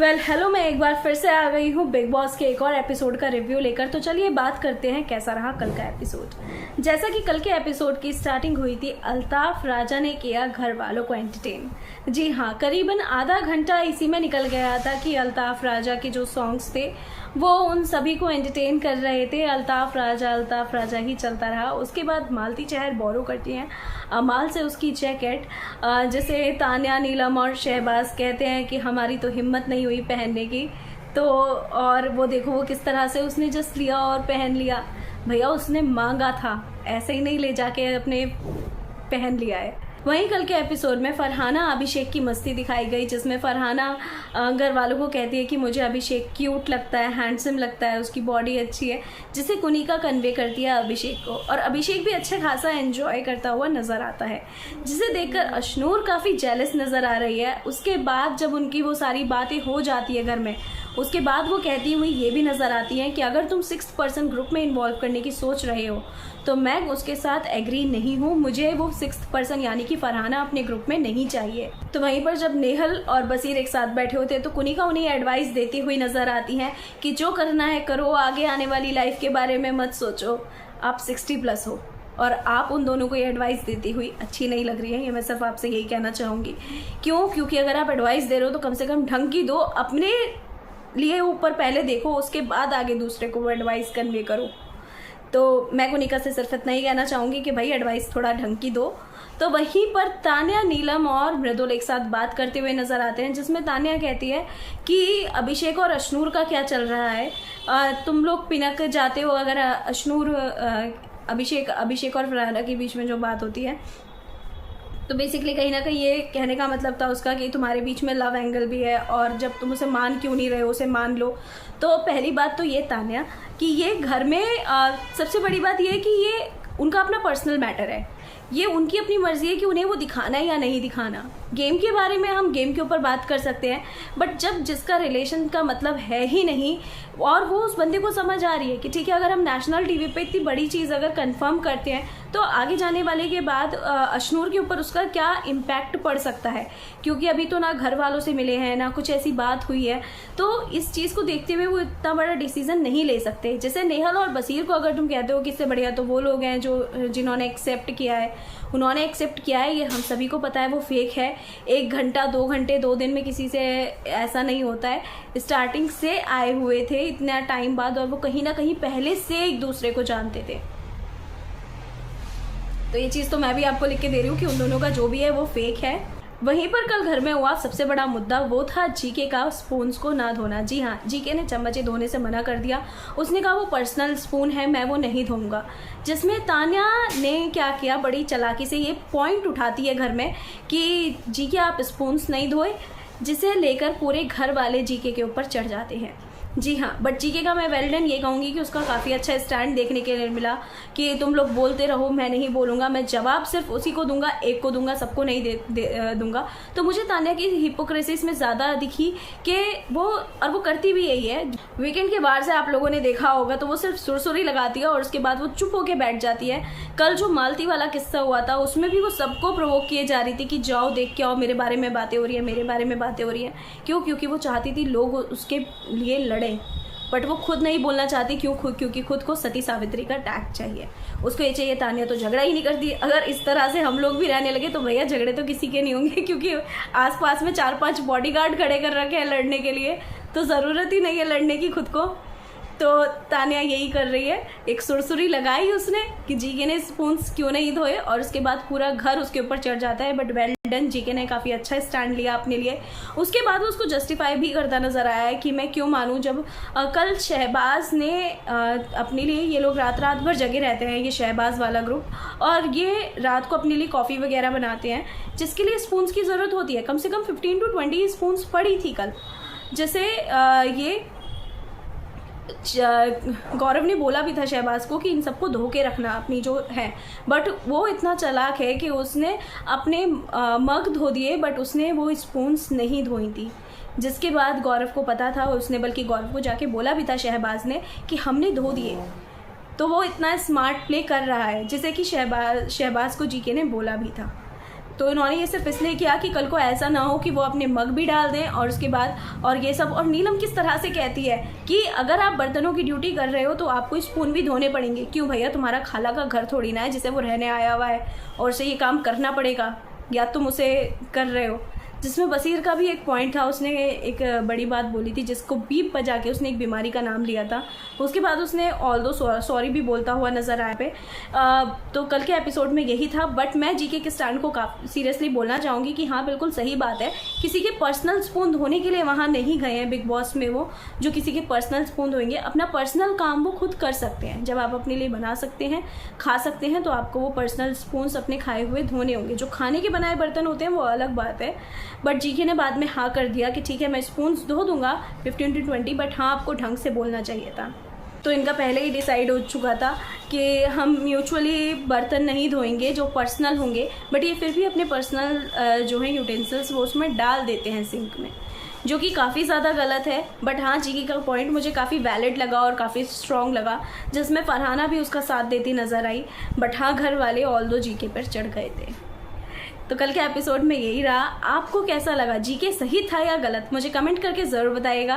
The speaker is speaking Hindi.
हेलो, मैं एक बार फिर से आ गई हूँ बिग बॉस के एक और एपिसोड का रिव्यू लेकर। तो चलिए बात करते हैं कैसा रहा कल का एपिसोड। जैसा कि कल के एपिसोड की स्टार्टिंग हुई थी, अल्ताफ राजा ने किया घर वालों को एंटरटेन। जी हाँ, करीबन आधा घंटा इसी में निकल गया था कि अल्ताफ राजा के जो सॉन्ग्स थे वो उन सभी को एंटरटेन कर रहे थे। अल्ताफ राजा ही चलता रहा। उसके बाद मालती चहर बोरो करती हैं अमाल से उसकी जैकेट, जिसे तान्या, नीलम और शहबाज कहते हैं कि हमारी तो हिम्मत नहीं हुई पहनने की। तो और वो देखो वो किस तरह से उसने जस्ट लिया और पहन लिया। भैया उसने मांगा था, ऐसे ही नहीं ले जाके अपने पहन लिया है। वहीं कल के एपिसोड में फरहाना अभिषेक की मस्ती दिखाई गई, जिसमें फरहाना घर वालों को कहती है कि मुझे अभिषेक क्यूट लगता है, हैंडसम लगता है, उसकी बॉडी अच्छी है, जिसे कुनिका कन्वे करती है अभिषेक को। और अभिषेक भी अच्छा खासा एंजॉय करता हुआ नजर आता है, जिसे देखकर अशनूर काफ़ी जेलस नजर आ रही है। उसके बाद जब उनकी वो सारी बातें हो जाती है घर में, उसके बाद वो कहती हुई ये भी नज़र आती है कि अगर तुम 6th पर्सन ग्रुप में इन्वॉल्व करने की सोच रहे हो तो मैं उसके साथ एग्री नहीं हूँ। मुझे वो 6th पर्सन यानी कि फरहाना अपने ग्रुप में नहीं चाहिए। तो वहीं पर जब नेहल और बसीर एक साथ बैठे होते हैं तो कुनिका उन्हें एडवाइस देती हुई नज़र आती हैं कि जो करना है करो, आगे आने वाली लाइफ के बारे में मत सोचो, आप 60+ हो। और आप उन दोनों को ये एडवाइस देती हुई अच्छी नहीं लग रही है। ये मैं सिर्फ आपसे यही कहना चाहूँगी। क्योंकि अगर आप एडवाइस दे रहे हो तो कम से कम ढंग की दो, अपने लिए ऊपर पहले देखो, उसके बाद आगे दूसरे को वो एडवाइस कन्वे करो। तो मैं कुनिका से सिर्फ इतना ही कहना चाहूँगी कि भाई एडवाइस थोड़ा ढंग की दो। तो वहीं पर तान्या, नीलम और मृदुल एक साथ बात करते हुए नजर आते हैं, जिसमें तान्या कहती है कि अभिषेक और अशनूर का क्या चल रहा है, तुम लोग पिनक जाते हो। अगर अशनूर अभिषेक और फरहाना के बीच में जो बात होती है तो बेसिकली कहीं ना कहीं ये कहने का मतलब था उसका कि तुम्हारे बीच में लव एंगल भी है और जब तुम उसे मान क्यों नहीं रहे हो, उसे मान लो। तो पहली बात तो ये तान्या कि ये घर में सबसे बड़ी बात ये है कि ये उनका अपना पर्सनल मैटर है, ये उनकी अपनी मर्जी है कि उन्हें वो दिखाना है या नहीं दिखाना। गेम के बारे में हम गेम के ऊपर बात कर सकते हैं, बट जब जिसका रिलेशन का मतलब है ही नहीं और वो उस बंदे को समझ आ रही है कि ठीक है, अगर हम नेशनल टीवी पे इतनी बड़ी चीज़ अगर कंफर्म करते हैं तो आगे जाने वाले के बाद अशनूर के ऊपर उसका क्या इम्पैक्ट पड़ सकता है, क्योंकि अभी तो ना घर वालों से मिले हैं ना कुछ ऐसी बात हुई है। तो इस चीज़ को देखते हुए वो इतना बड़ा डिसीजन नहीं ले सकते। जैसे नेहल और बसीर को अगर तुम कहते हो कि इससे बढ़िया तो वो लोग हैं जिन्होंने एक्सेप्ट किया है, उन्होंने एक्सेप्ट किया है, ये हम सभी को पता है वो फेक है। 1 घंटा 2 घंटे 2 दिन में किसी से ऐसा नहीं होता है। स्टार्टिंग से आए हुए थे इतना टाइम बाद और वो कहीं ना कहीं पहले से एक दूसरे को जानते थे। तो ये चीज़ तो मैं भी आपको लिख के दे रही हूँ कि उन दोनों का जो भी है वो फेक है। वहीं पर कल घर में हुआ सबसे बड़ा मुद्दा वो था जीके का स्पून्स को ना धोना। जी हाँ, जीके ने चम्मचें धोने से मना कर दिया। उसने कहा वो पर्सनल स्पून है, मैं वो नहीं धोऊंगा। जिसमें तान्या ने क्या किया, बड़ी चालाकी से ये पॉइंट उठाती है घर में कि जीके आप स्पून्स नहीं धोए, जिसे लेकर पूरे घर वाले जीके के ऊपर चढ़ जाते हैं। जी हाँ, बट जीके का मैं वेल डन ये कहूँगी कि उसका काफ़ी अच्छा स्टैंड देखने के लिए मिला कि तुम लोग बोलते रहो, मैं नहीं बोलूँगा, मैं जवाब सिर्फ उसी को दूंगा, एक को दूंगा, सबको नहीं दूंगा। तो मुझे तान्या की हिपोक्रेसी में ज़्यादा दिखी कि वो करती भी यही है। वीकेंड के बाहर से आप लोगों ने देखा होगा तो वो सिर्फ सुरसुरी लगाती है और उसके बाद वो चुप होके बैठ जाती है। कल जो मालती वाला किस्सा हुआ था उसमें भी वो सबको प्रोवोक किए जा रही थी कि जाओ देख के आओ, मेरे बारे में बातें हो रही है, मेरे बारे में बातें हो रही है। क्योंकि वो चाहती थी लोग उसके लिए बट वो खुद नहीं बोलना चाहती। क्योंकि खुद को सती सावित्री का टैग चाहिए, उसको ये चाहिए। तान्या तो झगड़ा ही नहीं करती। अगर इस तरह से हम लोग भी रहने लगे तो भैया झगड़े तो किसी के नहीं होंगे, क्योंकि आसपास में 4-5 बॉडीगार्ड खड़े कर रखे हैं लड़ने के लिए, तो ज़रूरत ही नहीं है लड़ने की खुद को। तो तान्या यही कर रही है, एक सुरसुरी लगाई उसने कि जीके ने स्पून्स क्यों नहीं धोए और उसके बाद पूरा घर उसके ऊपर चढ़ जाता है। बट वेल डन, जीके ने काफ़ी अच्छा स्टैंड लिया अपने लिए। उसके बाद उसको जस्टिफाई भी करता नजर आया है कि मैं क्यों मानूं, जब कल शहबाज ने अपने लिए, ये लोग रात भर जगे रहते हैं, ये शहबाज वाला ग्रुप, और ये रात को अपने लिए कॉफ़ी वगैरह बनाते हैं जिसके लिए स्पून्स की ज़रूरत होती है। कम से कम 15 to 20 स्पून्स पड़ी थी कल। जैसे ये गौरव ने बोला भी था शहबाज को कि इन सबको धो के रखना अपनी जो है, बट वो इतना चालाक है कि उसने अपने मग धो दिए बट उसने वो स्पून्स नहीं धोई थी। जिसके बाद गौरव को पता था, उसने बल्कि गौरव को जाके बोला भी था शहबाज ने कि हमने धो दिए। तो वो इतना स्मार्ट प्ले कर रहा है जिसे कि शहबाज को जीके ने बोला भी था। तो इन्होंने ये सिर्फ इसलिए किया कि कल को ऐसा ना हो कि वो अपने मग भी डाल दें और उसके बाद और ये सब। और नीलम किस तरह से कहती है कि अगर आप बर्तनों की ड्यूटी कर रहे हो तो आपको स्पून भी धोने पड़ेंगे। क्यों भैया, तुम्हारा खाला का घर थोड़ी ना है जिसे वो रहने आया हुआ है और उसे ये काम करना पड़ेगा, या तुम उसे कर रहे हो। जिसमें बसीर का भी एक पॉइंट था, उसने एक बड़ी बात बोली थी जिसको बीप बजा के उसने एक बीमारी का नाम लिया था। उसके बाद उसने ऑल्दो सॉरी भी बोलता हुआ नज़र आया पे। तो कल के एपिसोड में यही था। बट मैं जीके के स्टैंड को काफ़ी सीरियसली बोलना चाहूँगी कि हाँ बिल्कुल सही बात है, किसी के पर्सनल स्पून धोने के लिए वहाँ नहीं गए हैं बिग बॉस में। वो जो किसी के पर्सनल स्पून धोएंगे, अपना पर्सनल काम वो खुद कर सकते हैं। जब आप अपने लिए बना सकते हैं, खा सकते हैं, तो आपको वो पर्सनल स्पून्स अपने खाए हुए धोने होंगे। जो खाने के बनाए बर्तन होते हैं वो अलग बात है। बट जीके ने बाद में हाँ कर दिया कि ठीक है मैं स्पून्स धो दूंगा 15 to 20, बट हाँ आपको ढंग से बोलना चाहिए था। तो इनका पहले ही डिसाइड हो चुका था कि हम म्यूचुअली बर्तन नहीं धोएंगे जो पर्सनल होंगे, बट ये फिर भी अपने पर्सनल जो है यूटेंसिल्स वो उसमें डाल देते हैं सिंक में, जो कि काफ़ी ज़्यादा गलत है। बट हाँ जीके का पॉइंट मुझे काफ़ी वैलिड लगा और काफ़ी स्ट्रॉन्ग लगा, जिसमें फरहाना भी उसका साथ देती नज़र आई। बट हाँ घर वाले ऑल्दो जीके पर चढ़ गए थे। तो कल के एपिसोड में यही रहा। आपको कैसा लगा, जीके सही था या गलत, मुझे कमेंट करके ज़रूर बताइएगा।